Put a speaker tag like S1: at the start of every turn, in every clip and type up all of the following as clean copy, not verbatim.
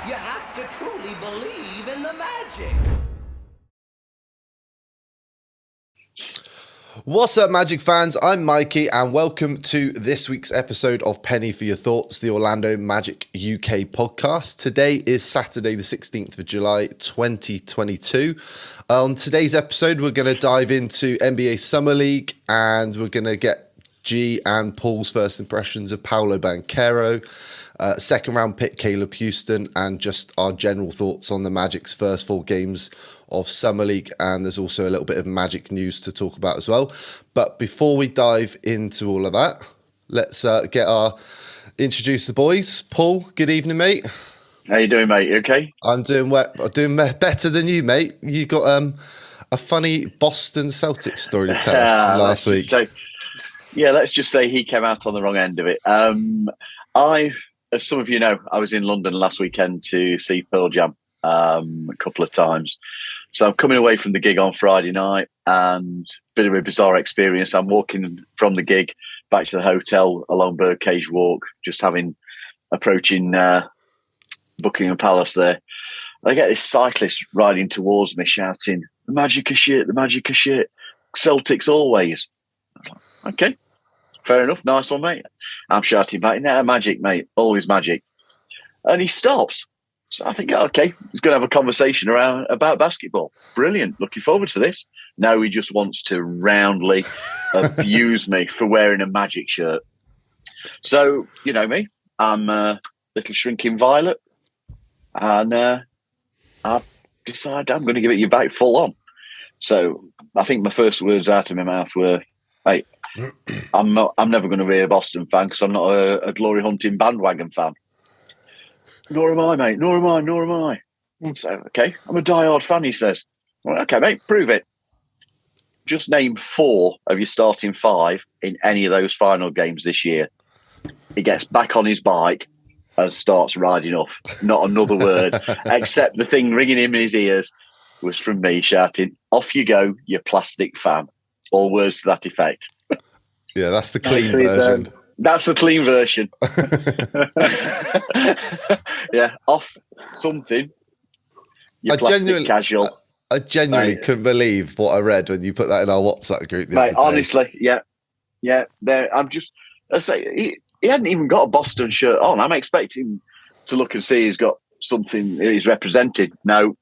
S1: You have to truly believe in the magic.
S2: What's up, Magic fans? I'm Mikey, and welcome to this week's episode of Penny for Your Thoughts, the Orlando Magic UK podcast. Today is Saturday, the 16th of July, 2022. On today's episode, we're going to dive into NBA Summer League, and we're going to get G and Paul's first impressions of Paolo Banchero, second round pick Caleb Houstan, and just our general thoughts on the Magic's first 4 games of Summer League, and there's also a little bit of Magic news to talk about as well. But before we dive into all of that, let's introduce the boys. Paul, good evening, mate.
S3: How you doing, mate? You okay?
S2: I'm doing better than you, mate. You got a funny Boston Celtics story to tell us last week.
S3: Let's just say he came out on the wrong end of it. As some of you know, I was in London last weekend to see Pearl Jam a couple of times. So I'm coming away from the gig on Friday night, and a bit of a bizarre experience. I'm walking from the gig back to the hotel along Birdcage Walk, just approaching Buckingham Palace there. I get this cyclist riding towards me shouting, "The Magic are shit, the Magic are shit. Celtics always." Okay, fair enough. Nice one, mate. I'm shouting back, "No, Magic, mate. Always Magic." And he stops. So I think, okay, he's going to have a conversation about basketball. Brilliant. Looking forward to this. No, he just wants to roundly abuse me for wearing a Magic shirt. So, you know me, I'm a little shrinking violet. And I've decided I'm going to give it you back full on. So I think my first words out of my mouth were, "Hey, I'm never going to be a Boston fan because I'm not a glory hunting bandwagon fan." "Nor am I, mate. Nor am I. So, okay, I'm a diehard fan," he says. Well, okay, mate, prove it. Just name 4 of your starting 5 in any of those final games this year. He gets back on his bike and starts riding off. Not another word, except the thing ringing in his ears was from me shouting, "Off you go, you plastic fan." All words to that effect.
S2: Yeah, that's the clean version.
S3: That's the clean version. Yeah, off something. You plastic casual.
S2: I genuinely couldn't believe what I read when you put that in our WhatsApp group the other day.
S3: Honestly, yeah. There, I say he hadn't even got a Boston shirt on. I'm expecting to look and see he's got something he's represented. No,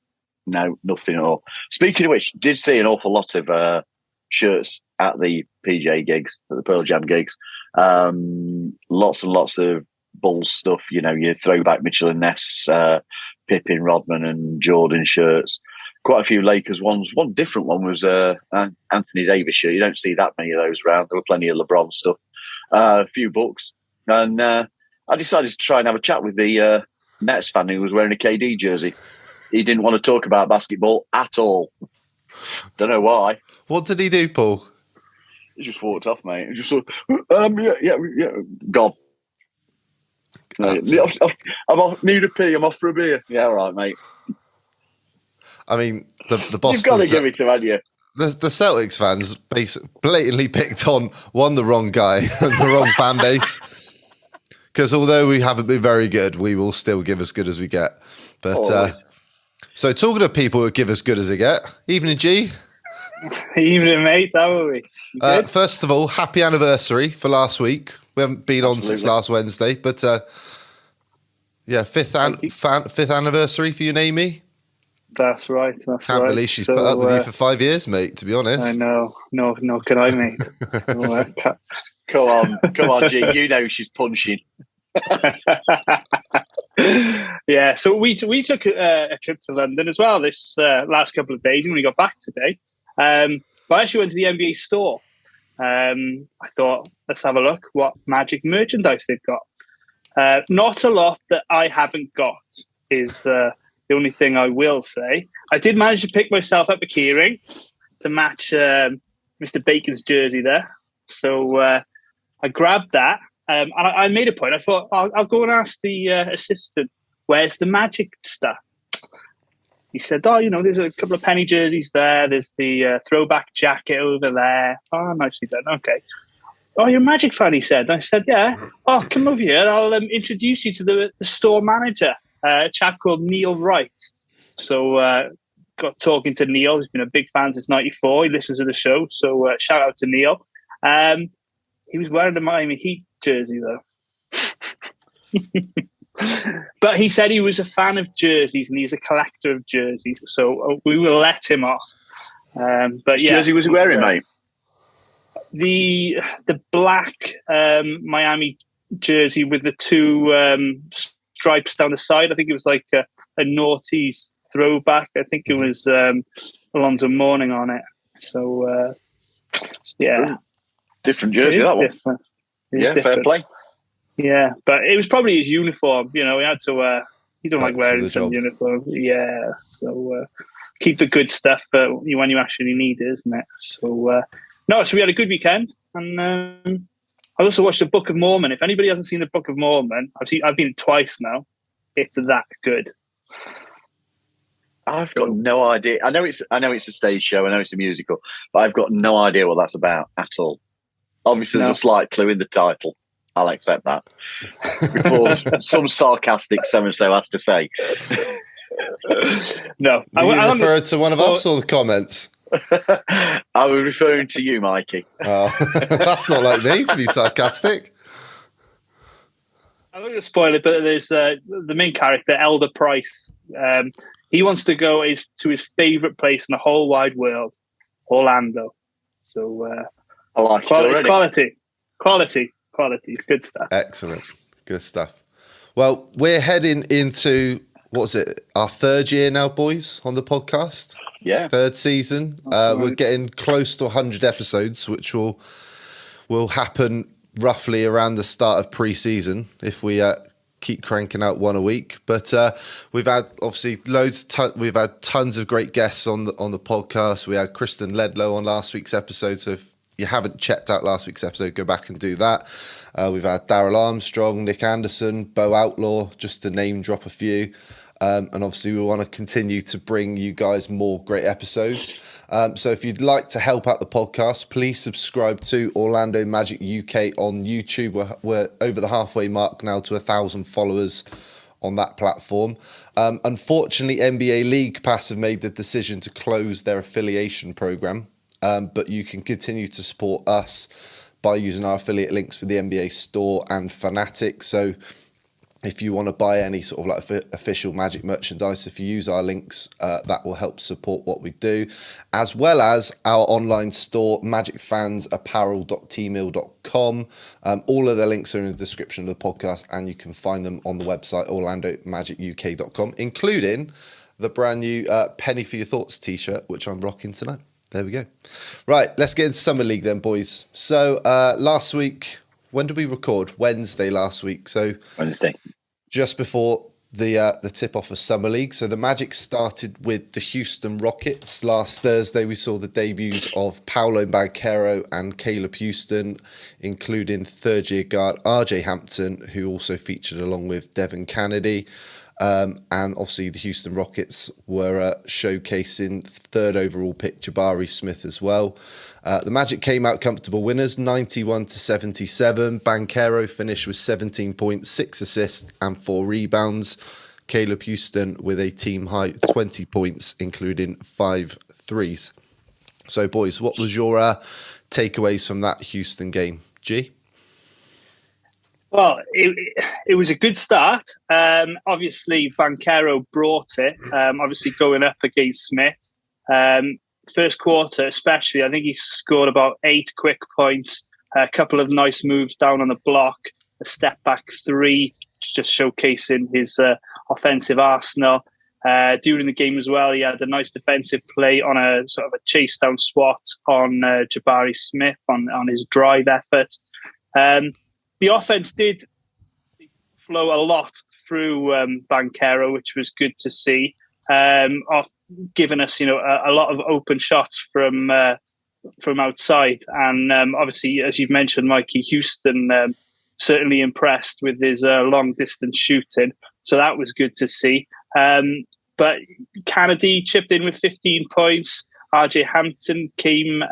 S3: nothing at all. Speaking of which, did see an awful lot of shirts at the PJ gigs, at the Pearl Jam gigs. Lots and lots of Bulls stuff, you know, your throwback Mitchell and Ness, Pippen, Rodman and Jordan shirts. Quite a few Lakers ones. One different one was Anthony Davis shirt. You don't see that many of those around. There were plenty of LeBron stuff. A few books. And I decided to try and have a chat with the Nets fan who was wearing a KD jersey. He didn't want to talk about basketball at all. Don't know why.
S2: What did he do, Paul?
S3: He just walked off, mate. He just sort of, yeah, gone. I need a pee. I'm off for a beer. Yeah, all right, mate.
S2: I mean, the Boston...
S3: You've got to give it to him, haven't you?
S2: The Celtics fans basically blatantly picked on the wrong guy and the wrong fan base. Because although we haven't been very good, we will still give as good as we get. But so talking to people who give as good as they get, evening G.
S4: Evening, mate. How are we?
S2: First of all, happy anniversary for last week. We haven't been on since last Wednesday, but fifth anniversary for you and Amy.
S4: That's right.
S2: Can't believe she's put up with you for 5 years, mate. To be honest,
S4: I know. No, can I, mate?
S3: Come on, G. You know she's punching.
S4: Yeah. So we took a trip to London as well this last couple of days, and we got back today. But I actually went to the NBA store. I thought, let's have a look what Magic merchandise they've got. Not a lot that I haven't got is the only thing I will say. I did manage to pick myself up a keyring to match Mr. Bacon's jersey there. So I grabbed that. And I made a point. I thought, I'll go and ask the assistant, where's the Magic stuff? He said, there's a couple of penny jerseys there. There's the throwback jacket over there. Oh, nicely done. Okay. Oh, you're a Magic fan, he said. I said, yeah. Oh, come over here. I'll introduce you to the store manager. a chap called Neil Wright. So got talking to Neil. He's been a big fan since '94. He listens to the show, so shout out to Neil. He was wearing the Miami Heat jersey though. But he said he was a fan of jerseys and he's a collector of jerseys, so we will let him off. But
S3: which jersey was he wearing, mate?
S4: The black Miami jersey with the two stripes down the side. I think it was like a noughties throwback. I think it was Alonzo Mourning on it. So
S3: different jersey, that one.
S4: Different.
S3: Fair play.
S4: Yeah, but it was probably his uniform. He had to. He don't like wearing some uniform. Yeah, so keep the good stuff for when you actually need it, isn't it? So so we had a good weekend, and I also watched the Book of Mormon. If anybody hasn't seen the Book of Mormon, I've been twice now. It's that good.
S3: I've got no idea. I know it's a stage show. I know it's a musical, but I've got no idea what that's about at all. Obviously, there's a slight clue in the title. I'll accept that. Before some sarcastic so has to say.
S4: No.
S2: You referred to one of us or the comments?
S3: I was referring to you, Mikey.
S2: Oh, that's not like me to be sarcastic.
S4: I'm not going to spoil it, but there's the main character, Elder Price. He wants to go to his favourite place in the whole wide world, Orlando. So
S3: I like it already.
S4: Quality, good stuff.
S2: Excellent, good stuff. Well, we're heading into our third year now, boys, on the podcast.
S3: Yeah,
S2: third season. We're getting close to 100 episodes, which will happen roughly around the start of pre-season if we keep cranking out one a week. But we've had obviously we've had tons of great guests on the podcast. We had Kristen Ledlow on last week's episode, so if you haven't checked out last week's episode, go back and do that. We've had Daryl Armstrong, Nick Anderson, Bo Outlaw, just to name drop a few. And obviously we want to continue to bring you guys more great episodes. So if you'd like to help out the podcast, please subscribe to Orlando Magic UK on YouTube. We're over the halfway mark now to 1,000 followers on that platform. Unfortunately, NBA League Pass have made the decision to close their affiliation program. But you can continue to support us by using our affiliate links for the NBA store and Fanatic. So if you want to buy any sort of like official Magic merchandise, if you use our links, that will help support what we do, as well as our online store, magicfansapparel.tmail.com. All of the links are in the description of the podcast, and you can find them on the website, orlandomagicuk.com, including the brand new Penny for Your Thoughts t-shirt, which I'm rocking tonight. There we go. Right, let's get into Summer League then, boys. So last week, when did we record? Wednesday last week. So
S3: Wednesday.
S2: Just before the tip-off of Summer League. So the Magic started with the Houston Rockets. Last Thursday, we saw the debuts of Paolo Banchero and Caleb Houstan, including third-year guard RJ Hampton, who also featured along with Devin Kennedy. And obviously the Houston Rockets were showcasing third overall pick Jabari Smith as well. The Magic came out comfortable winners, 91-77. Banchero finished with 17 points, 6 assists and 4 rebounds. Caleb Houstan with a team high 20 points, including 5 threes. So boys, what was your takeaways from that Houston game? G?
S4: Well, it was a good start. Obviously, Banchero brought it, obviously going up against Smith. First quarter especially, I think he scored about 8 quick points, a couple of nice moves down on the block, a step-back 3, just showcasing his offensive arsenal. During the game as well, he had a nice defensive play on a sort of a chase-down swat on Jabari Smith on his drive effort. The offense did flow a lot through Banchero, which was good to see. Giving us, a lot of open shots from outside, and obviously, as you've mentioned, Mikey, Houston certainly impressed with his long distance shooting, so that was good to see. But Kennedy chipped in with 15 points. RJ Hampton came.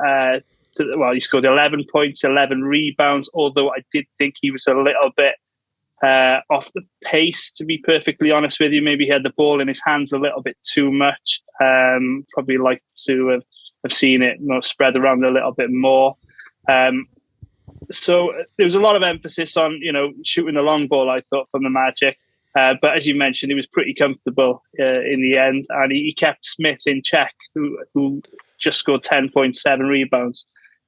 S4: He scored 11 points, 11 rebounds, although I did think he was a little bit off the pace, to be perfectly honest with you. Maybe he had the ball in his hands a little bit too much. Probably like to have seen it spread around a little bit more. So there was a lot of emphasis on, shooting the long ball, I thought, from the Magic. But as you mentioned, he was pretty comfortable in the end, and he kept Smith in check, who just scored 10.7 rebounds.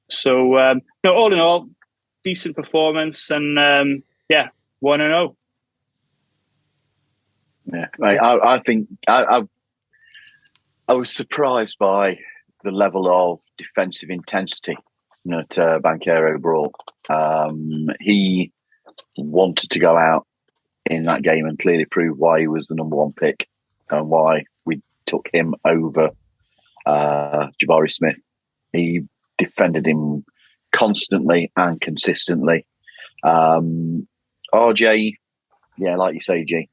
S4: So, all in all, decent performance, and 1-0.
S3: Yeah, I think I was surprised by the level of defensive intensity that Banchero brought. He wanted to go out in that game and clearly prove why he was the number one pick and why we took him over Jabari Smith. He defended him constantly and consistently. RJ, like you say, G,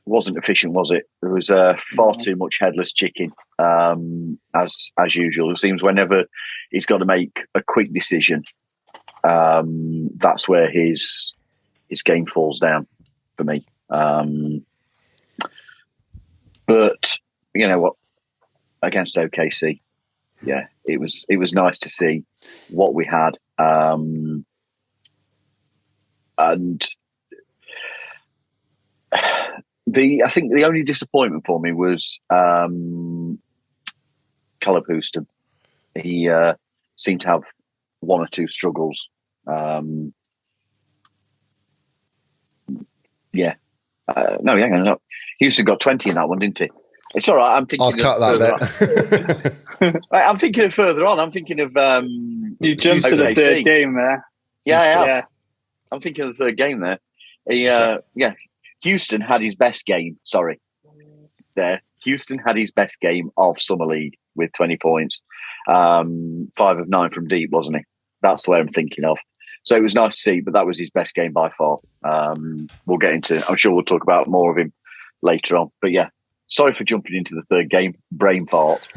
S3: wasn't efficient, was it? There was far too much headless chicken, as usual. It seems whenever he's got to make a quick decision, that's where his game falls down for me. But you know what? Against OKC, it was nice to see what we had, and I think the only disappointment for me was Caleb Houstan. He seemed to have one or two struggles. No, hang on. No. Houstan got 20 in that one, didn't he? It's all right. I'm thinking.
S2: I'll cut that
S3: bit. I'm thinking of further on. I'm thinking of.
S4: You jumped to the third game there.
S3: Yeah. I'm thinking of the third game there. Houstan had his best game. Sorry, there. Houstan had his best game of Summer League with 20 points, 5 of 9 from deep, wasn't he? That's the way I'm thinking of. So it was nice to see, but that was his best game by far. We'll get into. I'm sure we'll talk about more of him later on. But yeah, sorry for jumping into the third game. Brain fart.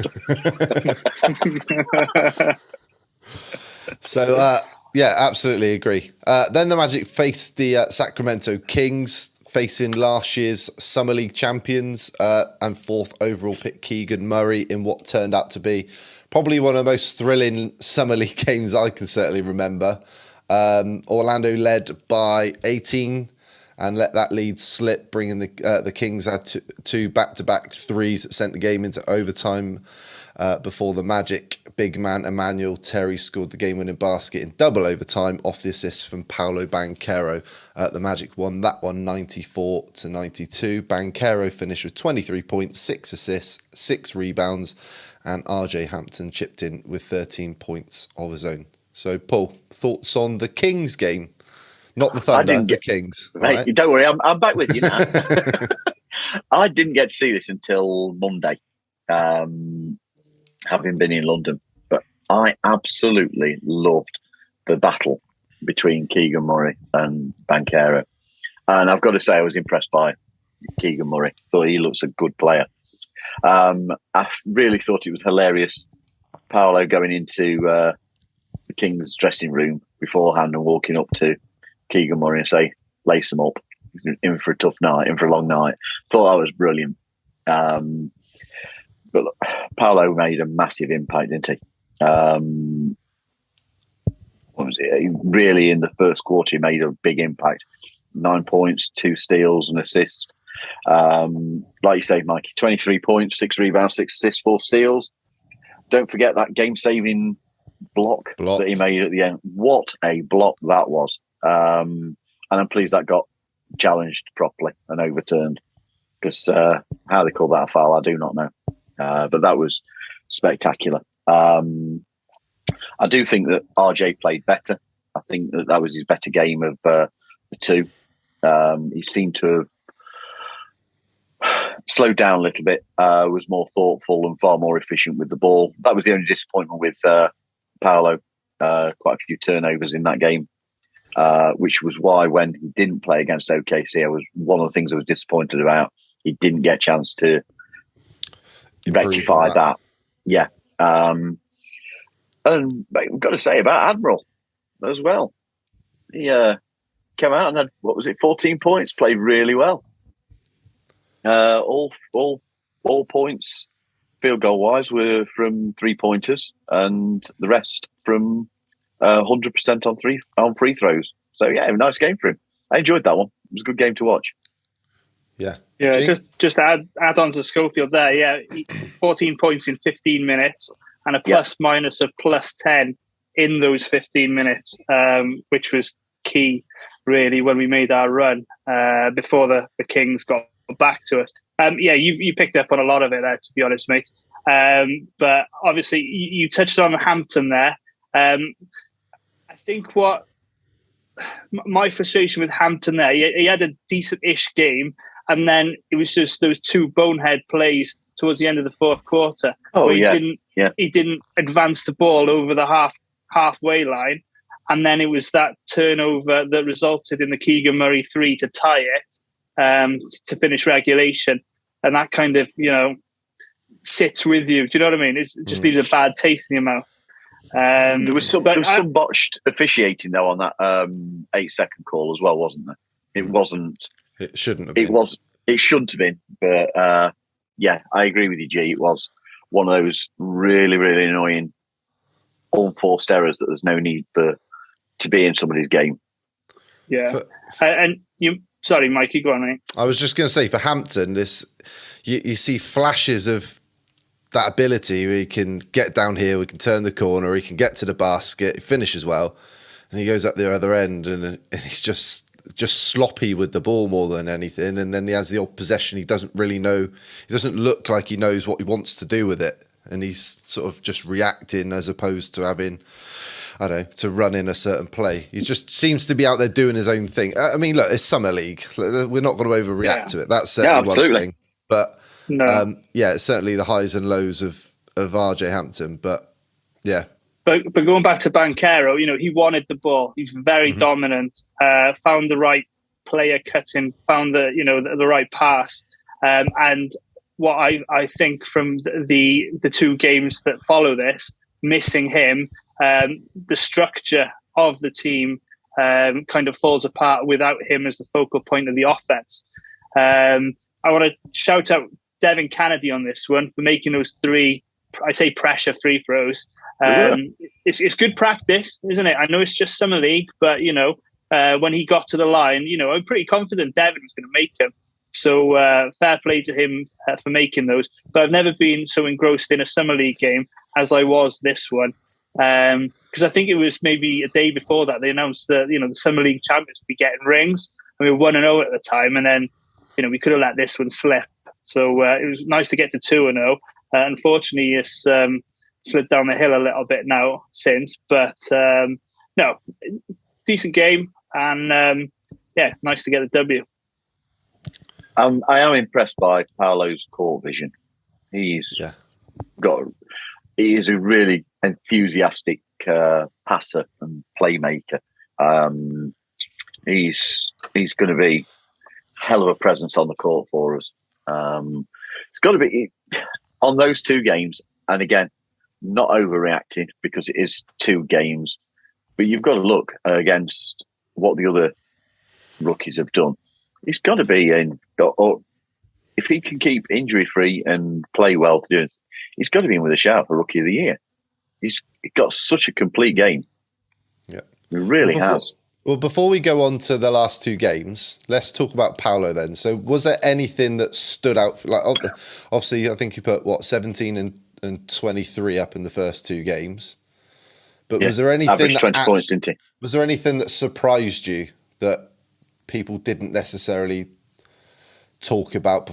S2: So absolutely agree. Then the Magic faced the Sacramento Kings, facing last year's Summer League champions and fourth overall pick Keegan Murray in what turned out to be probably one of the most thrilling Summer League games I can certainly remember. Orlando led by 18 and let that lead slip, bringing the Kings had two back-to-back threes that sent the game into overtime before the Magic big man Emmanuel Terry scored the game-winning basket in double overtime off the assist from Paolo Banchero. The Magic won that one 94-92. Banchero finished with 23 points, 6 assists, 6 rebounds, and RJ Hampton chipped in with 13 points of his own. So, Paul, thoughts on the Kings game? Not the Thunder, the Kings.
S3: Mate, right? Don't worry, I'm back with you now. I didn't get to see this until Monday, having been in London. But I absolutely loved the battle between Keegan Murray and Banchero. And I've got to say, I was impressed by Keegan Murray. Thought he looks a good player. I really thought it was hilarious, Paolo going into the Kings dressing room beforehand and walking up to Keegan Murray and say, lace him up, he's in for a tough night, in for a long night. Thought that was brilliant. But look, Paolo made a massive impact, didn't he? What was it? He really, in the first quarter, he made a big impact. 9 points, 2 steals, and assists. Like you say, Mikey, 23 points, 6 rebounds, 6 assists, 4 steals. Don't forget that game-saving block that he made at the end. What a block that was. And I'm pleased that got challenged properly and overturned, because how they call that a foul, I do not know. But that was spectacular. I do think that RJ played better. I think that was his better game of the two. He seemed to have slowed down a little bit, was more thoughtful and far more efficient with the ball. That was the only disappointment with Paolo. Quite a few turnovers in that game, which was why when he didn't play against OKC, one of the things I was disappointed about. He didn't get a chance to rectify that. Yeah. And we've got to say about Admiral as well. He came out and had, 14 points, played really well. All points, field goal wise, were from 3-pointers, and the rest from 100% on free throws. So yeah, a nice game for him. I enjoyed that one. It was a good game to watch.
S2: Yeah.
S4: Just add on to Schofield there. Yeah, 14 points in 15 minutes and a plus minus of +10 in those 15 minutes, which was key really when we made our run before the Kings got back to us. You picked up on a lot of it there, to be honest, mate. But obviously you touched on Hampton there. I think what my frustration with Hampton there, he had a decent-ish game, and then it was just those two bonehead plays towards the end of the fourth quarter. He didn't advance the ball over the halfway line, and then it was that turnover that resulted in the Keegan Murray 3 to tie it to finish regulation, and that kind of sits with you. Do you know what I mean? It just leaves a bad taste in your mouth.
S3: There was some botched officiating though on that 8-second call as well, wasn't there? It wasn't.
S2: It shouldn't have been.
S3: It shouldn't have been. But I agree with you, G. It was one of those really, really annoying unforced errors that there's no need to be in somebody's game.
S4: Yeah, and you. Sorry, Mikey, go on, mate.
S2: I was just going to say, for Hampton, you see flashes of that ability where he can get down here, we can turn the corner, he can get to the basket, he finishes well, and he goes up the other end, and he's just sloppy with the ball more than anything. And then he has the odd possession. He doesn't really know. He doesn't look like he knows what he wants to do with it, and he's sort of just reacting as opposed to having, I don't know, to run in a certain play. He just seems to be out there doing his own thing. I mean, look, it's summer league. We're not going to overreact to it. That's certainly one thing. But it's certainly the highs and lows of RJ Hampton. But yeah.
S4: But going back to Banchero, he wanted the ball. He's very dominant. Found the right player cutting. Found the right pass. And what I think from the two games that follow this, missing him, the structure of the team kind of falls apart without him as the focal point of the offense. I want to shout out Devin Kennedy on this one for making those 3, I say pressure free throws. It's good practice, isn't it? I know it's just summer league, but when he got to the line, I'm pretty confident Devin was going to make them. So fair play to him for making those. But I've never been so engrossed in a summer league game as I was this one. Because I think it was maybe a day before that they announced that the summer league champions would be getting rings, and we were 1-0 at the time, and then we could have let this one slip. So it was nice to get to 2-0. Unfortunately, it's slid down the hill a little bit now since, but no, decent game, and nice to get a W.
S3: I am impressed by Paolo's court vision. He is a really enthusiastic passer and playmaker. He's going to be a hell of a presence on the court for us. It's got to be on those 2 games, and again, not overreacting because it is 2 games, but you've got to look against what the other rookies have done. He's got to be in, or if he can keep injury free and play well to do it, he's got to be in with a shout for Rookie of the Year. He's got such a complete game.
S2: Yeah,
S3: he really has.
S2: Well, before we go on to the last 2 games, let's talk about Paolo then. So, was there anything that stood out? Like, obviously, I think he put 17 and 23 up in the first 2 games. But was there anything
S3: averaged 20 points, didn't he?
S2: Was there anything that surprised you that people didn't necessarily talk about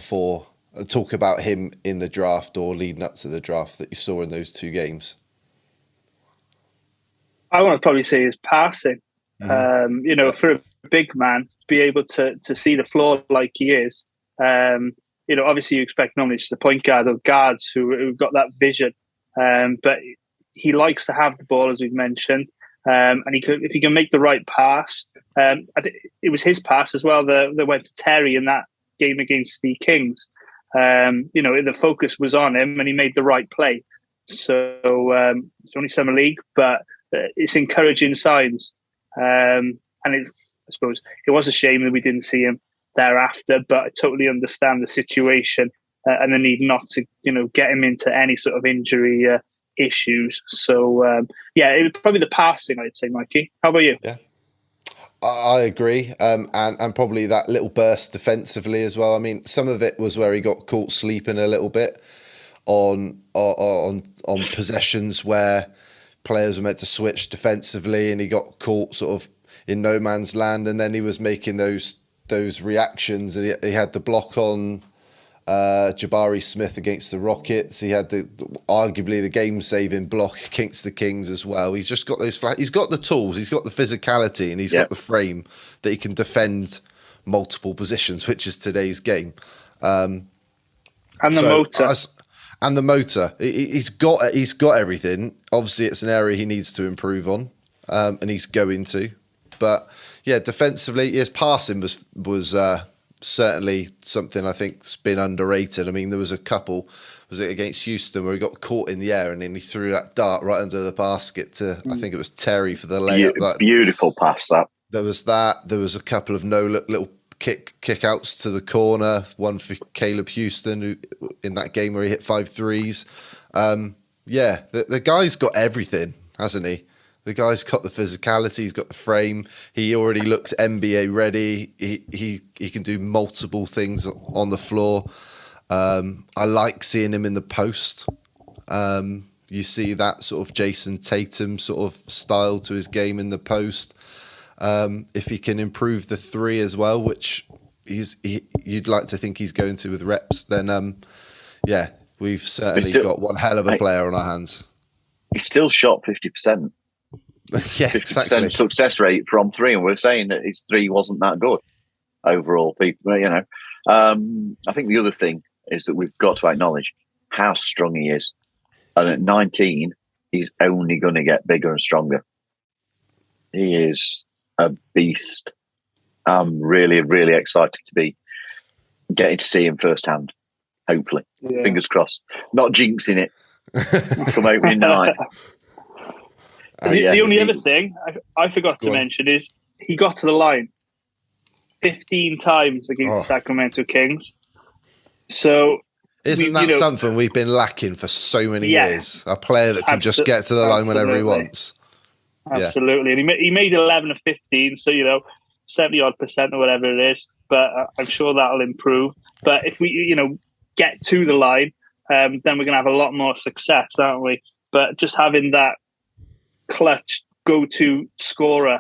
S2: him in the draft or leading up to the draft that you saw in those 2 games?
S4: I want to probably say his passing. For a big man to be able to see the floor like he is, obviously you expect normally it's the point guard or guards who've got that vision, but he likes to have the ball, as we've mentioned, and if he can make the right pass. I think it was his pass as well that went to Terry in that game against the Kings. The focus was on him, and he made the right play. So it's only summer league, but it's encouraging signs. And suppose it was a shame that we didn't see him thereafter, but I totally understand the situation and the need not to, get him into any sort of injury issues. So, it was probably the passing, I'd say, Mikey. How about you?
S2: Yeah, I agree. And probably that little burst defensively as well. I mean, some of it was where he got caught sleeping a little bit on possessions where players were meant to switch defensively, and he got caught sort of in no man's land, and then he was making those reactions, and he had the block on Jabari Smith against the Rockets. He had arguably the game-saving block against the Kings as well. He's just got those he's got the tools, he's got the physicality, and he's got the frame that he can defend multiple positions, which is today's game.
S4: And the motor.
S2: And the motor. He's got everything. Obviously, it's an area he needs to improve on, and he's going to. But yeah, defensively, his passing was certainly something I think's been underrated. I mean, there was a couple, was it against Houston, where he got caught in the air and then he threw that dart right under the basket to, I think it was Terry for the layup.
S3: Beautiful pass, that.
S2: There was that. There was a couple of no-look little kick outs to the corner, one for Caleb Houstan who, in that game where he hit 5 threes. The guy's got everything, hasn't he? The guy's got the physicality, he's got the frame. He already looks NBA ready. He can do multiple things on the floor. I like seeing him in the post. You see that sort of Jason Tatum sort of style to his game in the post. If he can improve the three as well, which you'd like to think he's going to with reps, then we've certainly got one hell of a player on our hands.
S3: He still shot 50%.
S2: Yeah,
S3: 50%
S2: exactly.
S3: success rate from three, and we're saying that his three wasn't that good overall. People, I think the other thing is that we've got to acknowledge how strong he is, and at 19, he's only going to get bigger and stronger. He is a beast. I'm really, really excited to be getting to see him firsthand. Hopefully, fingers crossed. Not jinxing it. Come opening night.
S4: The only other thing I forgot to mention is he got to the line 15 times against the Sacramento Kings. So
S2: isn't that something we've been lacking for so many years? A player that can just get to the line whenever he wants.
S4: Absolutely. And he made 11 of 15, so 70% or whatever it is. But I'm sure that'll improve. But if we get to the line, then we're going to have a lot more success, aren't we? But just having that clutch go-to scorer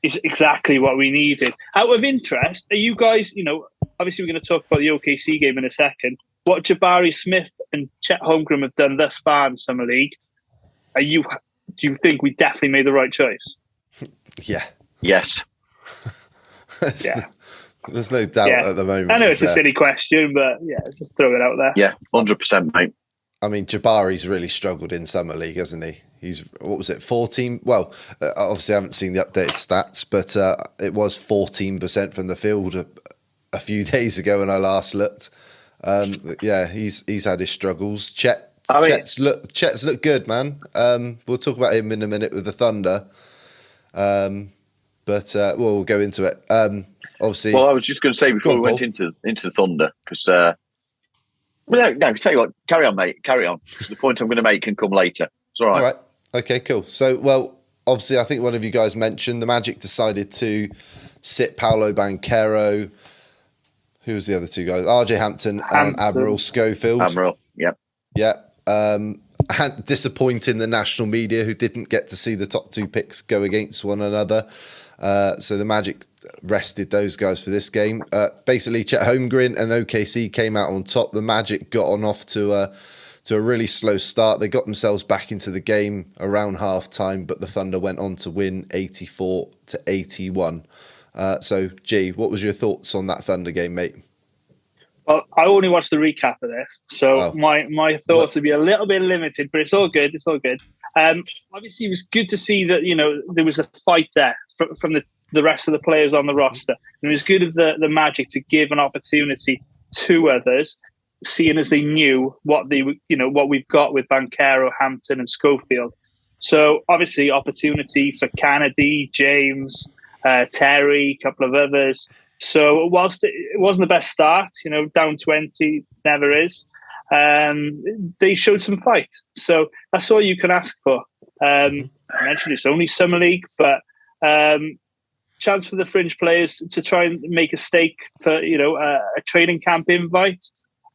S4: is exactly what we needed. Out of interest, are you guys, obviously we're going to talk about the OKC game in a second, what Jabari Smith and Chet Holmgren have done thus far in Summer League, do you think we definitely made the right choice?
S2: Yeah.
S3: Yes.
S2: There's no doubt at the moment.
S4: I know it's a silly question, but just throw it out there.
S3: Yeah, 100%, mate.
S2: I mean, Jabari's really struggled in Summer League, hasn't he? He's, 14? Well, obviously I haven't seen the updated stats, but it was 14% from the field a few days ago when I last looked. He's had his struggles. Chet's looked good, man. We'll talk about him in a minute with the Thunder. We'll go into it. Obviously.
S3: Well, I was just going to say before we went into the Thunder, because no, tell you what, carry on, mate, carry on. Because the point I'm going to make can come later. It's all right.
S2: All right. Okay, cool. So, obviously, I think one of you guys mentioned the Magic decided to sit Paolo Banchero. Who was the other two guys? RJ Hampton and Admiral Schofield.
S3: Admiral, yep.
S2: Yeah. Disappointing the national media who didn't get to see the top two picks go against one another. So the Magic rested those guys for this game. Basically, Chet Holmgren and OKC came out on top. The Magic got off to a really slow start. They got themselves back into the game around half-time, but the Thunder went on to win 84-81. So, G, what was your thoughts on that Thunder game, mate?
S4: Well, I only watched the recap of this, so my thoughts would be a little bit limited, but it's all good. It's all good. Obviously, it was good to see that there was a fight there from the rest of the players on the roster. And it was good of the Magic to give an opportunity to others, seeing as they knew what we've got with Banchero, Hampton, and Schofield. So obviously, opportunity for Kennedy, James, Terry, a couple of others. So whilst it wasn't the best start, down 20, never is, they showed some fight. So that's all you can ask for. I mentioned it's only Summer League, but chance for the fringe players to try and make a stake for, a training camp invite.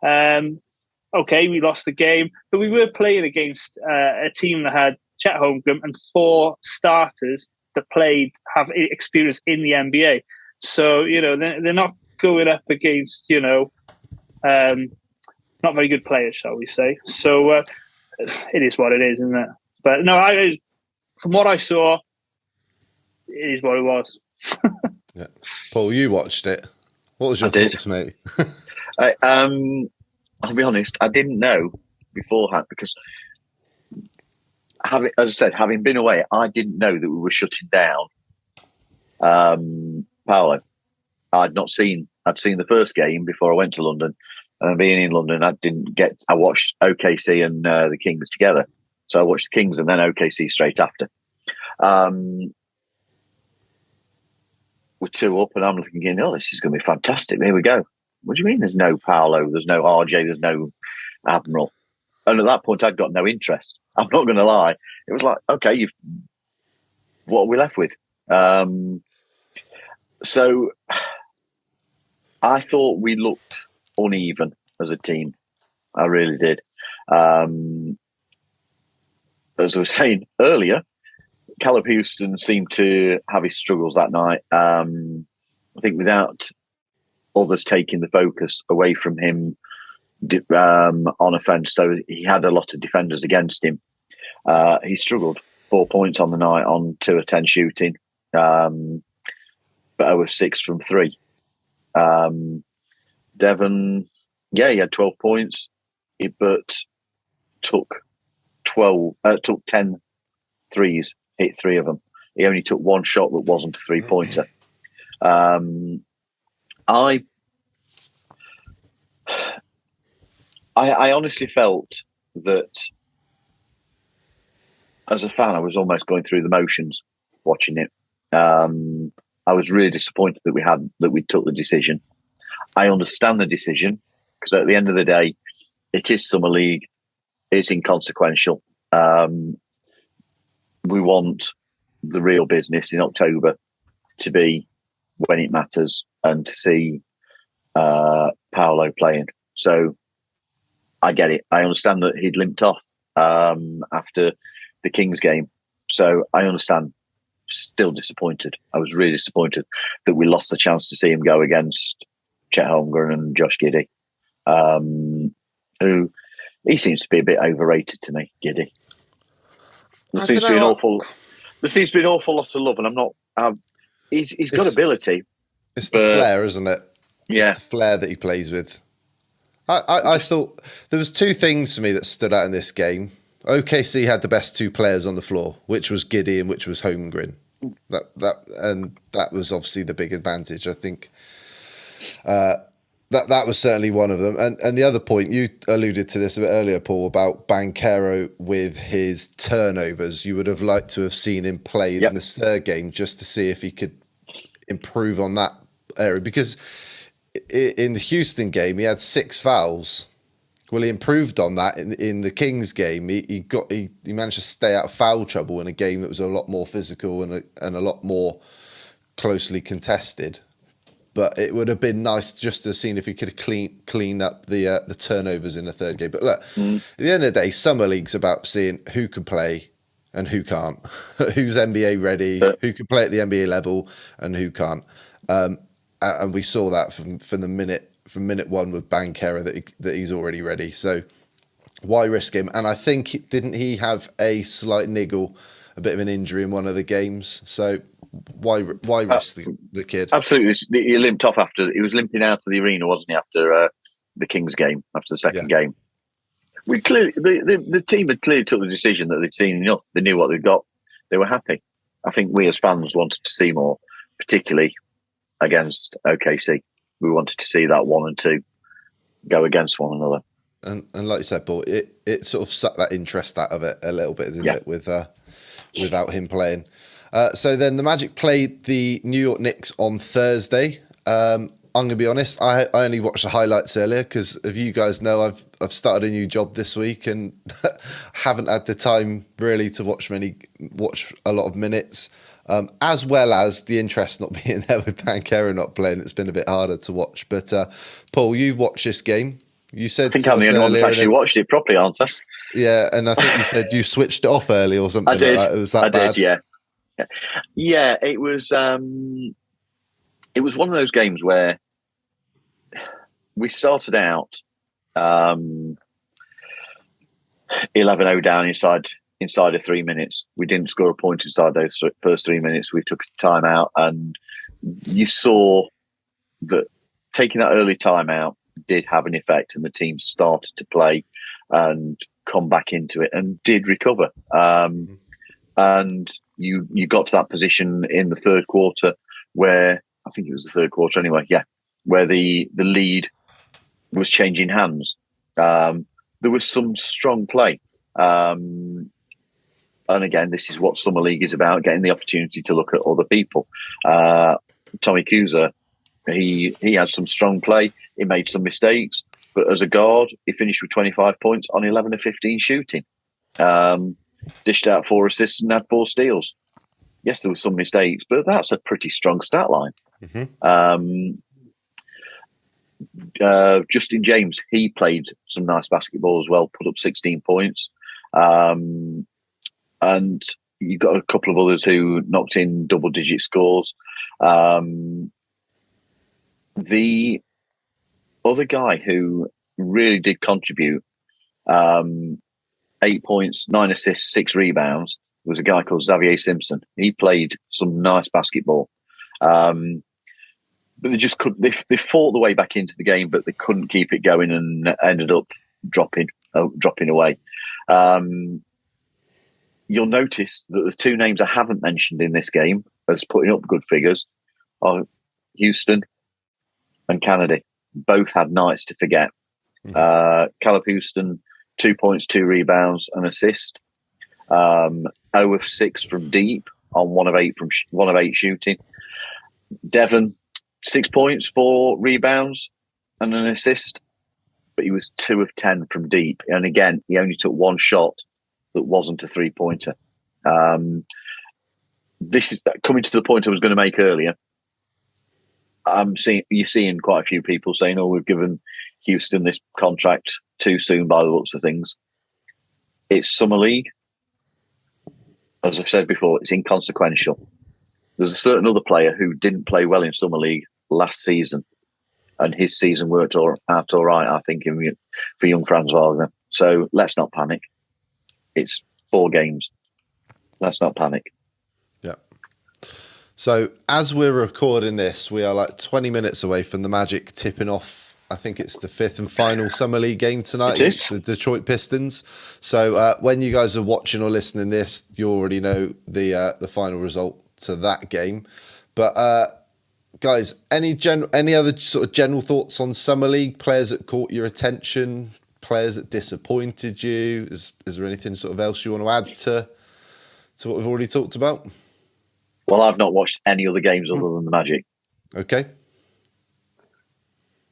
S4: Okay, we lost the game, but we were playing against a team that had Chet Holmgren and 4 starters that have experience in the NBA. So, they're not going up against, not very good players, shall we say. So it is what it is, isn't it? But no, from what I saw, it is what it was.
S2: Yeah. Paul, you watched it. What was your thoughts, mate?
S3: I'll be honest, I didn't know beforehand because, as I said, having been away, I didn't know that we were shutting down Paolo. I'd seen the first game before I went to London, and being in London, I watched OKC and the Kings together. So I watched the Kings and then OKC straight after. We're 2 up, and I'm thinking, oh, this is going to be fantastic. Here we go. What do you mean there's no Paolo, there's no RJ, there's no Admiral? And at that point, I'd got no interest. I'm not going to lie. It was like, okay, what are we left with? So I thought we looked uneven as a team. I really did. As I was saying earlier, Caleb Houstan seemed to have his struggles that night. I think without others taking the focus away from him on offence, so he had a lot of defenders against him. He struggled. 4 points on the night on 2 of 10 shooting, but 0 of 6 from 3. Devon, he had 12 points, but took 10 threes, hit 3 of them. He only took 1 shot that wasn't a 3-pointer. I honestly felt that as a fan, I was almost going through the motions watching it. I was really disappointed that we took the decision. I understand the decision because at the end of the day, it is Summer League. It's inconsequential. We want the real business in October to be when it matters and to see Paolo playing. So I get it. I understand that he'd limped off after the Kings game. So I understand. Still disappointed. I was really disappointed that we lost the chance to see him go against Chet Holmgren and Josh Giddey, who he seems to be a bit overrated to me, Giddey. There seems to be an awful lot of love, and I'm not. He's got ability.
S2: It's the flair, isn't it?
S3: Yeah,
S2: it's the flair that he plays with. I thought there was 2 things for me that stood out in this game. OKC had the best 2 players on the floor, which was Giddey and which was Holmgren. That was obviously the big advantage. I think that was certainly one of them. And the other point, you alluded to this a bit earlier, Paul, about Banchero with his turnovers. You would have liked to have seen him play in this 3rd game just to see if he could improve on that area. Because in the Houston game, he had 6 fouls. Well, he improved on that in the Kings game. He managed to stay out of foul trouble in a game that was a lot more physical and a lot more closely contested. But it would have been nice just to have seen if he could clean up the turnovers in the 3rd game. But look, at the end of the day, Summer League's about seeing who can play and who can't, who's NBA ready, who can play at the NBA level and who can't. And we saw that from minute 1 with Banchero that he's already ready. So why risk him? And I think didn't he have a slight niggle, a bit of an injury in one of the games? So why risk the kid?
S3: Absolutely, he limped off after. He was limping out of the arena, wasn't he? After the Kings game, after the second game, we clearly the team had clearly took the decision that they'd seen enough. They knew what they'd got. They were happy. I think we as fans wanted to see more, particularly against OKC. We wanted to see that 1 and 2 go against one another.
S2: And like you said, Paul, it sort of sucked that interest out of it a little bit, didn't it, with without him playing. So then the Magic played the New York Knicks on Thursday. I'm going to be honest, I only watched the highlights earlier because, if you guys know, I've started a new job this week and haven't had the time really to watch a lot of minutes, as well as the interest not being there with Banchero not playing. It's been a bit harder to watch. But Paul, you've watched this game. You said
S3: I think I'm the only one that's actually watched it properly, aren't I?
S2: Yeah, and I think you said you switched it off early or something.
S3: I did.
S2: Like that. It was that bad.
S3: Yeah. It was. It was one of those games where we started out 11-0 down inside of 3 minutes. We didn't score a point inside those first 3 minutes. We took a timeout, and you saw that taking that early timeout did have an effect, and the team started to play and come back into it and did recover. And you got to that position in the third quarter where, I think it was the third quarter anyway, where the lead was changing hands. There was some strong play. And again, this is what Summer League is about, getting the opportunity to look at other people. Tommy Kuza, he had some strong play. He made some mistakes. But as a guard, he finished with 25 points on 11 of 15 shooting. Dished out 4 assists and had 4 steals. Yes, there were some mistakes, but that's a pretty strong stat line. Justin James, he played some nice basketball as well, put up 16 points. And you've got a couple of others who knocked in double-digit scores. The other guy who really did contribute, 8 points, 9 assists, 6 rebounds, was a guy called Xavier Simpson. He played some nice basketball. But they just couldn't. They fought the way back into the game, but they couldn't keep it going and ended up dropping away. You'll notice that the 2 names I haven't mentioned in this game as putting up good figures are Houstan and Kennedy. Both had nights to forget. Caleb Houstan, 2 points, 2 rebounds, an assist. 0 of 6 from deep on 1 of 8 shooting. Devon, 6 points, 4 rebounds, and an assist. But he was 2 of 10 from deep, and again, he only took 1 shot that wasn't a 3-pointer. This is coming to the point I was going to make earlier. You're seeing quite a few people saying, "Oh, we've given Houstan this contract too soon," by the looks of things. It's Summer League. As I've said before, it's inconsequential. There's a certain other player who didn't play well in Summer League last season, and his season worked out all right, I think, for young Franz Wagner. So let's not panic. It's 4 games. Let's not panic.
S2: Yeah. So as we're recording this, we are like 20 minutes away from the Magic tipping off. I think it's the 5th and final Summer League game tonight against the Detroit Pistons. So when you guys are watching or listening to this, you already know the final result to that game. But guys, any other sort of general thoughts on Summer League? Players that caught your attention? Players that disappointed you? Is there anything sort of else you want to add to what we've already talked about?
S3: Well, I've not watched any other games other than the Magic.
S2: Okay.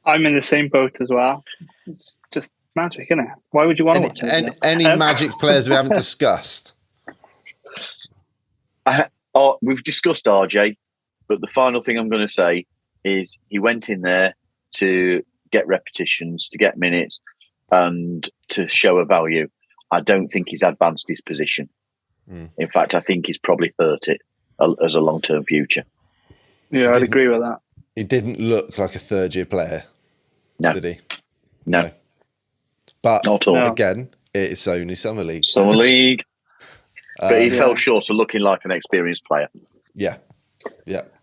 S4: I'm in the same boat as well. It's just Magic, isn't it? Why would you want to watch it?
S2: Any Magic players we haven't discussed?
S3: We've discussed RJ, but the final thing I'm going to say is he went in there to get repetitions, to get minutes, and to show a value. I don't think he's advanced his position. In fact, I think he's probably hurt it as a long-term future.
S4: Yeah, I'd agree with that.
S2: He didn't look like a third-year player, did he?
S3: No.
S2: But
S3: not at all.
S2: Again, it's only Summer League.
S3: Summer League. But he fell short of looking like an experienced player.
S2: Yeah.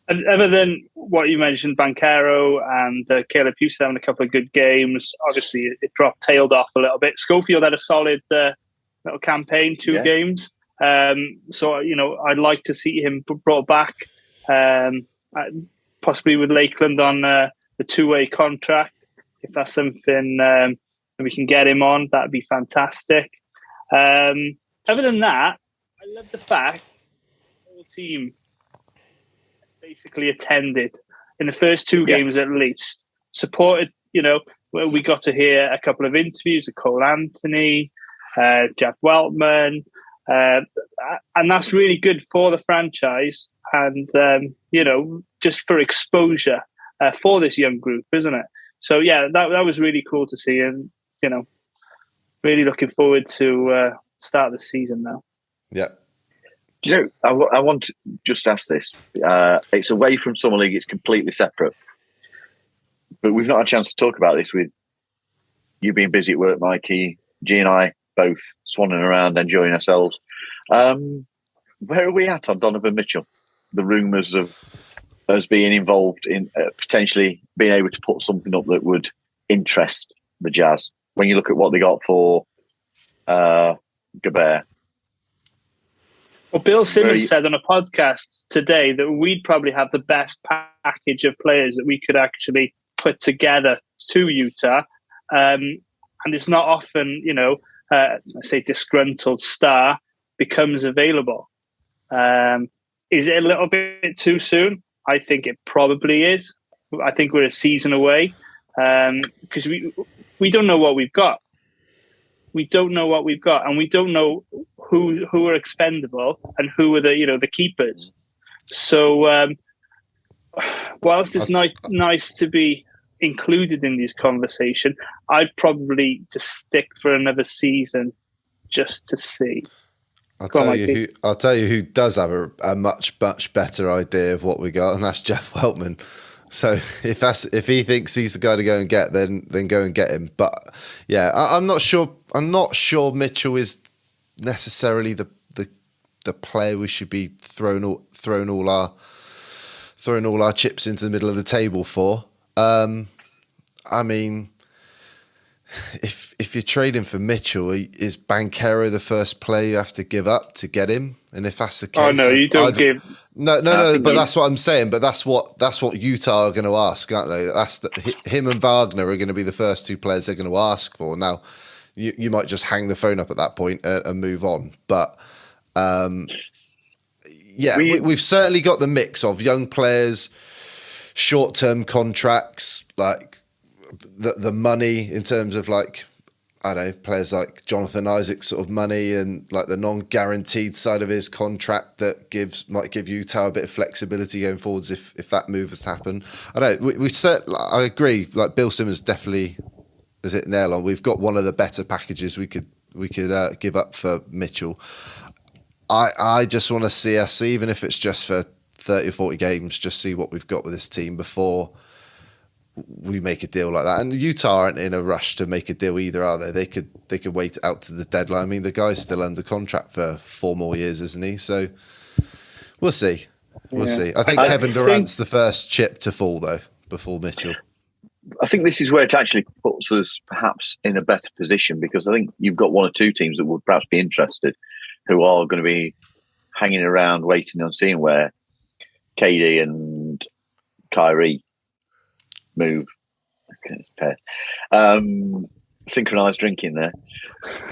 S4: And other than what you mentioned, Banchero and Caleb Houstan having a couple of good games, obviously it tailed off a little bit. Schofield had a solid little campaign, 2 games. So, I'd like to see him brought back, possibly with Lakeland on the 2-way contract. If that's something that we can get him on, that'd be fantastic. Other than that, I love the fact all team basically attended in the first two games at least. Supported, where we got to hear a couple of interviews of Cole Anthony, Jeff Weltman, and that's really good for the franchise and, just for exposure for this young group, isn't it? So, yeah, that was really cool to see and, really looking forward to start the season now.
S2: Yeah.
S3: I want to just ask this. It's away from Summer League. It's completely separate. But we've not had a chance to talk about this with you being busy at work, Mikey. G and I both swanning around, enjoying ourselves. Where are we at on Donovan Mitchell? The rumours of us being involved in potentially being able to put something up that would interest the Jazz. When you look at what they got for Gobert.
S4: Well, Bill Simmons said on a podcast today that we'd probably have the best package of players that we could actually put together to Utah. And it's not often, I say disgruntled star becomes available. Is it a little bit too soon? I think it probably is. I think we're a season away because we don't know what we've got. We don't know what we've got, and we don't know who are expendable and who are the keepers. So, whilst it's nice to be included in these conversations, I'd probably just stick for another season just to see.
S2: I'll tell you who does have a much better idea of what we got, and that's Jeff Weltman. So if he thinks he's the guy to go and get, then go and get him. But yeah, I'm not sure. I'm not sure Mitchell is necessarily the player we should be throwing all our chips into the middle of the table for. I mean, if you're trading for Mitchell, is Banchero the first player you have to give up to get him? And if that's the case,
S4: oh no, you don't give.
S2: No. But that's what I'm saying. But that's what Utah are going to ask, aren't they? Him and Wagner are going to be the first two players they're going to ask for. Now, you might just hang the phone up at that point and move on. But we've certainly got the mix of young players, short-term contracts, like the money in terms of like, I don't know, players like Jonathan Isaac's sort of money and like the non-guaranteed side of his contract that might give Utah a bit of flexibility going forwards if that move has happened. I don't know. I agree. Like Bill Simmons definitely is it nail on. We've got one of the better packages we could give up for Mitchell. I just want to see us, even if it's just for 30 or 40 games, just see what we've got with this team before we make a deal like that. And Utah aren't in a rush to make a deal either, are they? They could wait out to the deadline. I mean, the guy's still under contract for 4 more years, isn't he? So we'll see. We'll see. I think Kevin Durant's the first chip to fall, though, before Mitchell.
S3: I think this is where it actually puts us perhaps in a better position, because I think you've got one or two teams that would perhaps be interested who are going to be hanging around waiting on seeing where KD and Kyrie move. Synchronized drinking there.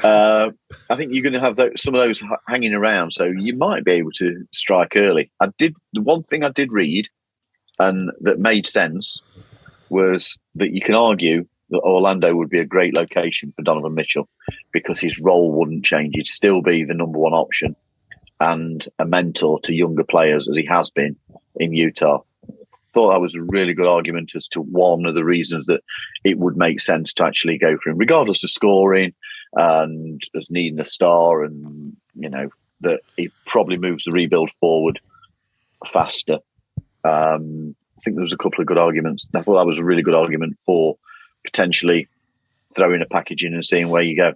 S3: I think you're going to have some of those hanging around, so you might be able to strike early. The one thing I did read and that made sense was that you can argue that Orlando would be a great location for Donovan Mitchell because his role wouldn't change. He'd still be the number one option and a mentor to younger players, as he has been in Utah. Thought that was a really good argument as to one of the reasons that it would make sense to actually go for him, regardless of scoring and as needing a star, and that it probably moves the rebuild forward faster. I think there was a couple of good arguments. I thought that was a really good argument for potentially throwing a package in and seeing where you go.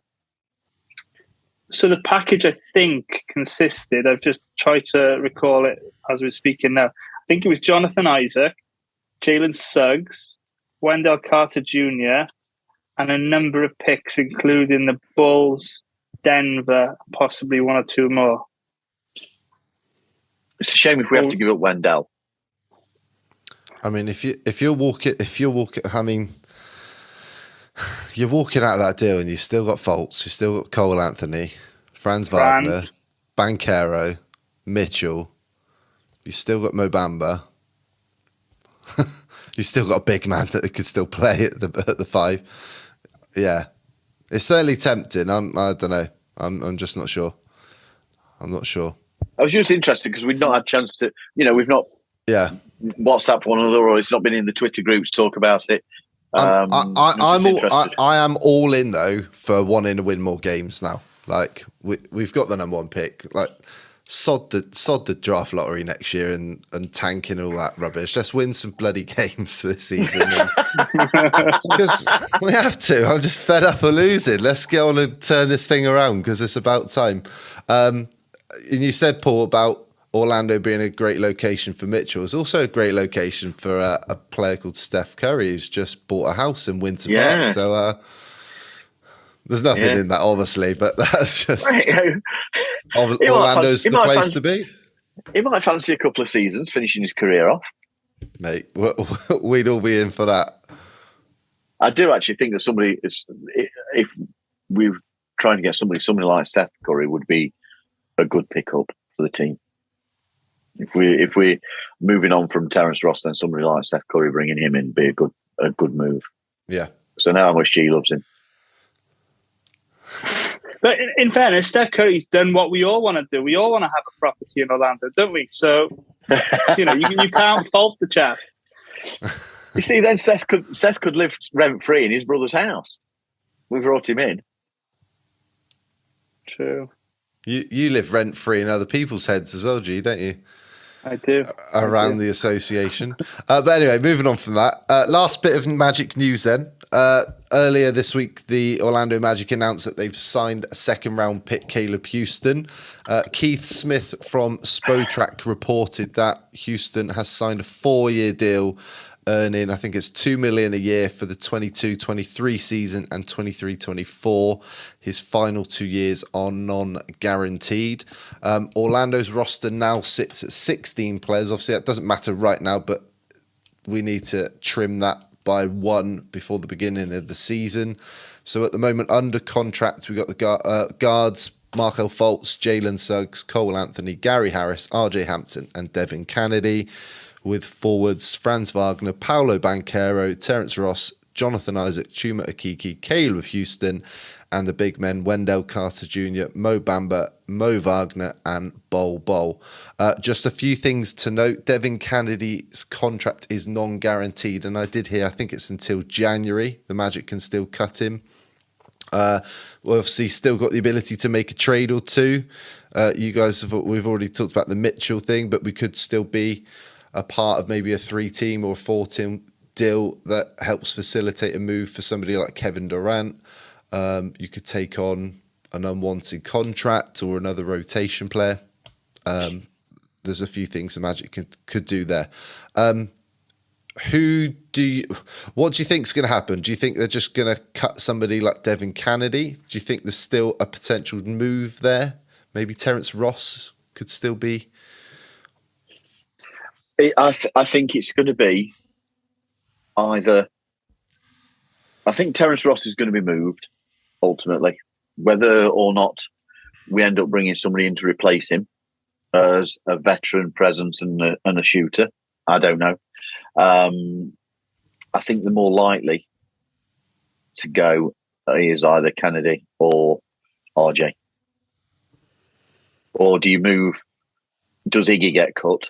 S4: So the package, I think, consisted, I've just tried to recall it as we're speaking now. I think it was Jonathan Isaac, Jalen Suggs, Wendell Carter Jr., and a number of picks, including the Bulls, Denver, possibly one or two more.
S3: It's a shame if we have to give up Wendell.
S2: I mean, if you're walking, I mean, you're walking out of that deal and you've still got Fultz, you've still got Cole Anthony, Franz Wagner, Banchero, Mitchell. You still got Mo Bamba. You still got a big man that could still play at the 5. Yeah, it's certainly tempting. I don't know. I'm just not sure. I'm not sure.
S3: I was just interested because we've not had a chance to, we've not WhatsApp one another, or it's not been in the Twitter groups talk about it.
S2: I am all in though for wanting to win more games now. Like we've got the number 1 pick. Like sod the draft lottery next year and tanking all that rubbish. Let's win some bloody games this season. Because we have to. I'm just fed up of losing. Let's get on and turn this thing around because it's about time. And you said, Paul, about Orlando being a great location for Mitchell. It's also a great location for a player called Steph Curry who's just bought a house in Winter Park. So there's nothing in that, obviously, but that's just Orlando's the place to be.
S3: He might fancy a couple of seasons finishing his career off.
S2: Mate, we'd all be in for that.
S3: I do actually think that if we're trying to get somebody like Steph Curry would be a good pickup for the team. If we're moving on from Terence Ross, then somebody like Steph Curry bringing him in would be a good move.
S2: Yeah.
S3: So now how much G loves him.
S4: But in fairness, Steph Curry's done what we all want to do. We all want to have a property in Orlando, don't we? So, you can't fault the chap.
S3: You see, then Seth could live rent-free in his brother's house. We brought him in.
S4: True.
S2: You live rent-free in other people's heads as well, G, don't you?
S4: I do.
S2: Around the association. But anyway, moving on from that. Last bit of Magic news then. Earlier this week, the Orlando Magic announced that they've signed a second-round pick, Caleb Houstan. Keith Smith from Spotrac reported that Houstan has signed a 4-year deal, earning, I think it's $2 million a year for the 22-23 season and 23-24. His final 2 years are non-guaranteed. Orlando's roster now sits at 16 players. Obviously, that doesn't matter right now, but we need to trim that by 1 before the beginning of the season. So at the moment, under contract, we've got the guards, Markel Fultz, Jalen Suggs, Cole Anthony, Gary Harris, RJ Hampton, and Devin Kennedy. With forwards Franz Wagner, Paolo Banchero, Terence Ross, Jonathan Isaac, Chuma Okeke, Caleb Houstan, and the big men Wendell Carter Jr., Mo Bamba, Mo Wagner, and Bol Bol. Just a few things to note. Devin Kennedy's contract is non-guaranteed, and I did hear, I think it's until January. The Magic can still cut him. We've obviously still got the ability to make a trade or two. We've already talked about the Mitchell thing, but we could still be a part of maybe a 3-team or a 4-team deal that helps facilitate a move for somebody like Kevin Durant. You could take on an unwanted contract or another rotation player. There's a few things the Magic could do there. What do you think is going to happen? Do you think they're just going to cut somebody like Devin Kennedy? Do you think there's still a potential move there? Maybe Terence Ross could still be.
S3: I think it's going to be either. I think Terence Ross is going to be moved ultimately, whether or not we end up bringing somebody in to replace him as a veteran presence and a shooter. I don't know. I think the more likely to go is either Kennedy or RJ. Or do you move? Does Iggy get cut,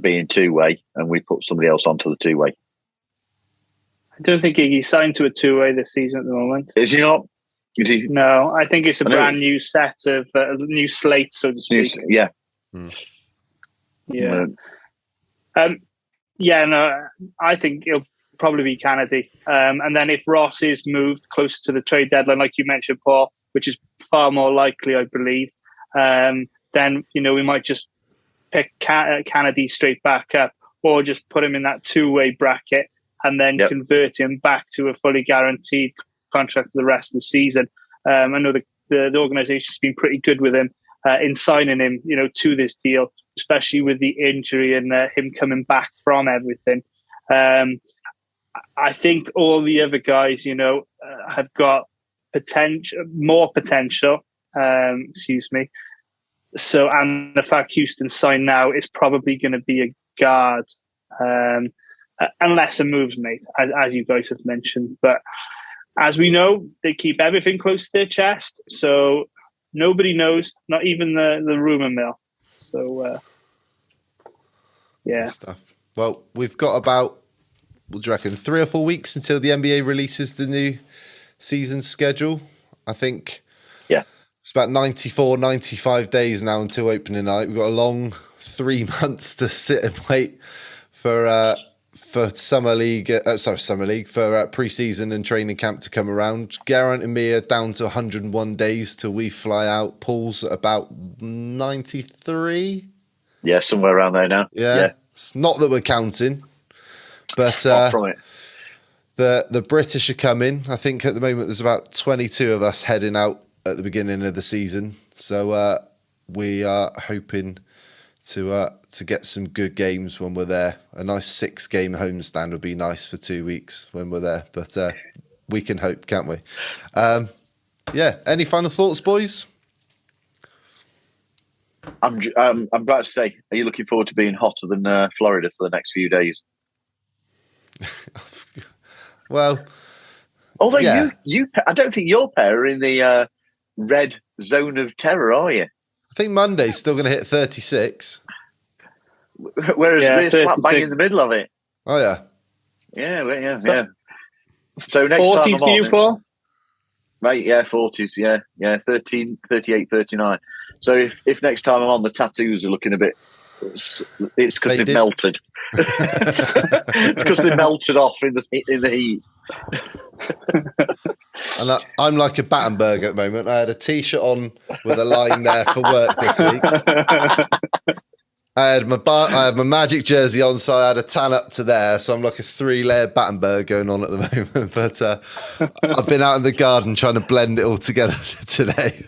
S3: being 2-way, and we put somebody else onto the 2-way?
S4: I don't think Iggy's signed to a 2-way this season at the moment.
S3: Is he not? Is he?
S4: No, I think it's a brand new set of new slate, so to speak.
S3: Yeah.
S4: Yeah. I think it'll probably be Kennedy. And then if Ross is moved closer to the trade deadline, like you mentioned, Paul, which is far more likely, I believe, then, we might just pick Kennedy straight back up, or just put him in that 2-way bracket and then convert him back to a fully guaranteed contract for the rest of the season. I know the organization's been pretty good with him in signing him, to this deal, especially with the injury and him coming back from everything. I think all the other guys, have got more potential. So, and the fact Houston signed now is probably going to be a guard, unless a move's made, as you guys have mentioned. But as we know, they keep everything close to their chest, so nobody knows, not even the rumor mill. So, yeah.
S2: Good stuff. Well, we've got about, what do you reckon, 3 or 4 weeks until the NBA releases the new season schedule. I think it's about 94, 95 days now until opening night. We've got a long 3 months to sit and wait for summer league, for pre-season and training camp to come around. Geraint and me are down to 101 days till we fly out. Paul's at about 93.
S3: Yeah, somewhere around there now.
S2: Yeah. It's not that we're counting, but the British are coming. I think at the moment there's about 22 of us heading out at the beginning of the season. So we are hoping to get some good games when we're there. A nice 6-game homestand would be nice for 2 weeks when we're there. But we can hope, can't we? Any final thoughts, boys?
S3: I'm about to say, are you looking forward to being hotter than Florida for the next few days?
S2: Well,
S3: although you, I don't think your pair are in the red zone of terror, are you?
S2: I think Monday's still going to hit 36.
S3: Whereas we're slap bang in the middle of it.
S2: Oh, yeah.
S3: Yeah. So next
S4: 40s
S3: time I'm
S4: for you, Paul?
S3: Right, 40s, 13, 38, 39. So if next time I'm on, the tattoos are looking a bit, it's because they've melted. It's because they melted off in the heat.
S2: And I'm like a Battenberg at the moment. I had a T-shirt on with a line there for work this week. I had my Magic jersey on, so I had a tan up to there. So I'm like a 3-layer Battenberg going on at the moment. But I've been out in the garden trying to blend it all together today,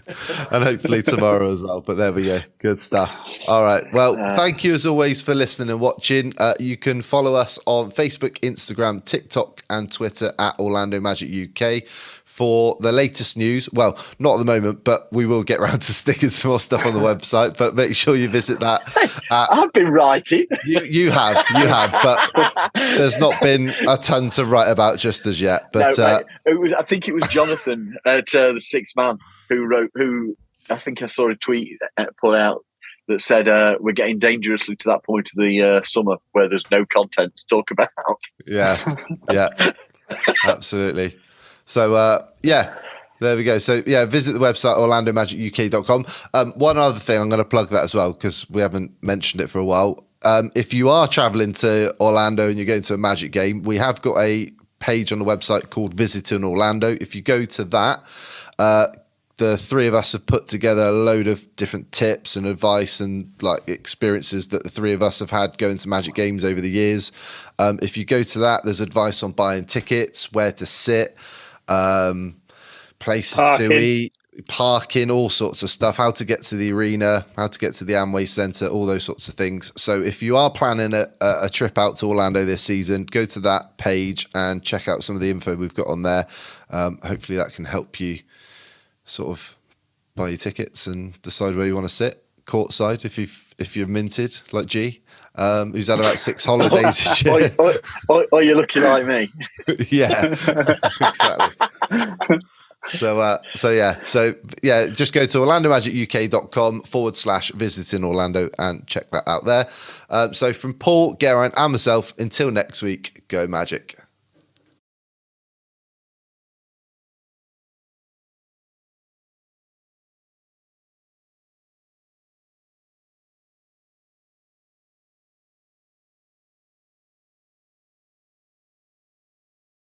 S2: and hopefully tomorrow as well. But there we go. Good stuff. All right. Well, thank you as always for listening and watching. You can follow us on Facebook, Instagram, TikTok, and Twitter at Orlando Magic UK. For the latest news. Well, not at the moment, but we will get around to sticking some more stuff on the website, but make sure you visit that.
S3: I've been writing.
S2: You have, but there's not been a ton to write about just as yet. But
S3: I think it was Jonathan at the Sixth Man who I think I saw a tweet put out that said we're getting dangerously to that point of the summer where there's no content to talk about.
S2: Yeah, absolutely. So, there we go. So, visit the website, orlandomagicuk.com. One other thing, I'm going to plug that as well, because we haven't mentioned it for a while. If you are traveling to Orlando and you're going to a Magic game, we have got a page on the website called Visiting Orlando. If you go to that, the three of us have put together a load of different tips and advice and like experiences that the three of us have had going to Magic games over the years. If you go to that, there's advice on buying tickets, where to sit, places to eat, parking, all sorts of stuff, how to get to the arena, how to get to the Amway Center, all those sorts of things. So if you are planning a trip out to Orlando this season, go to that page and check out some of the info we've got on there. Hopefully that can help you sort of buy your tickets and decide where you want to sit, courtside if you're minted like G, who's had about 6 holidays this year.
S3: Or you're looking like me.
S2: Yeah, exactly. So just go to orlandomagicuk.com/visiting Orlando and check that out there. So from Paul, Geraint and myself, until next week, go Magic.